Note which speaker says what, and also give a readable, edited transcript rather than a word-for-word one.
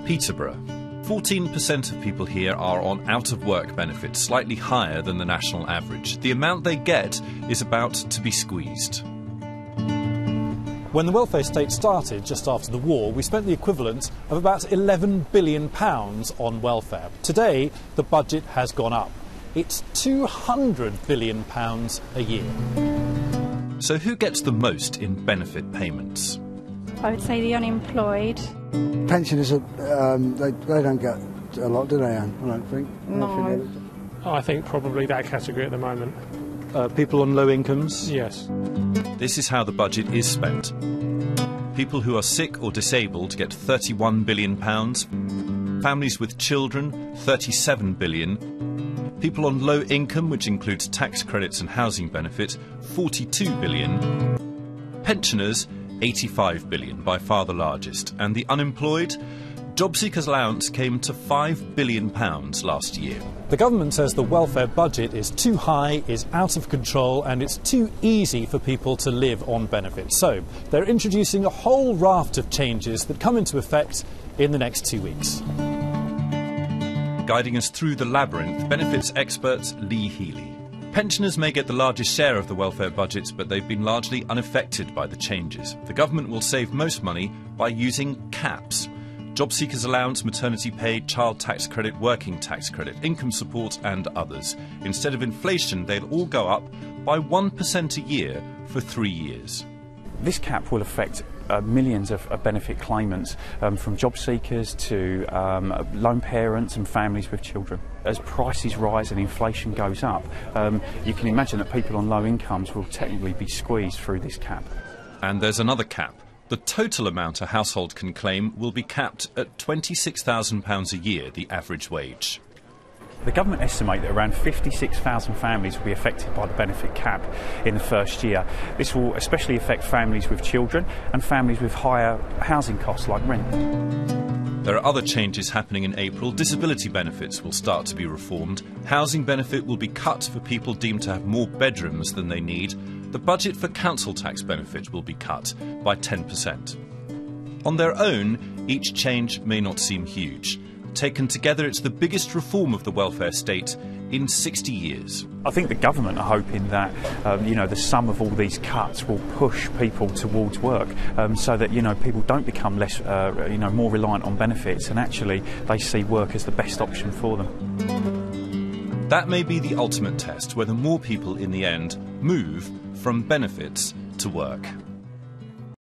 Speaker 1: Peterborough. 14% of people here are on out-of-work benefits, slightly higher than the national average. The amount they get is about to be squeezed.
Speaker 2: When the welfare state started just after the war, we spent the equivalent of about £11 billion on welfare. Today, the budget has gone up. It's £200 billion a year.
Speaker 1: So who gets the most in benefit payments?
Speaker 3: I would say the unemployed.
Speaker 4: Pensioners, they don't get a lot, do they, Anne? I don't think.
Speaker 3: No.
Speaker 5: I think probably that category at the moment.
Speaker 2: People on low incomes?
Speaker 5: Yes.
Speaker 1: This is how the budget is spent. People who are sick or disabled get £31 billion. Families with children, £37 billion. People on low income, which includes tax credits and housing benefit, £42 billion. Pensioners, £85 billion, by far the largest. And the unemployed? Job seekers' allowance came to £5 billion last year.
Speaker 2: The government says the welfare budget is too high, is out of control, and it's too easy for people to live on benefits. So they're introducing a whole raft of changes that come into effect in the next 2 weeks.
Speaker 1: Guiding us through the labyrinth, benefits expert Lee Healy. Pensioners may get the largest share of the welfare budgets, but they've been largely unaffected by the changes. The government will save most money by using caps. Job seekers' allowance, maternity pay, child tax credit, working tax credit, income support and others. Instead of inflation, they'll all go up by 1% a year for 3 years.
Speaker 6: This cap will affect millions of benefit claimants, from job seekers to lone parents and families with children. As prices rise and inflation goes up, you can imagine that people on low incomes will technically be squeezed through this cap.
Speaker 1: And there's another cap. The total amount a household can claim will be capped at £26,000 a year, the average wage.
Speaker 6: The government estimate that around 56,000 families will be affected by the benefit cap in the first year. This will especially affect families with children and families with higher housing costs like rent.
Speaker 1: There are other changes happening in April. Disability benefits will start to be reformed. Housing benefit will be cut for people deemed to have more bedrooms than they need. The budget for council tax benefit will be cut by 10%. On their own, each change may not seem huge. Taken together, it's the biggest reform of the welfare state in 60 years.
Speaker 6: I think the government are hoping that the sum of all these cuts will push people towards work, so that people don't become less more reliant on benefits, and actually they see work as the best option for them.
Speaker 1: That may be the ultimate test, whether more people in the end move from benefits to work.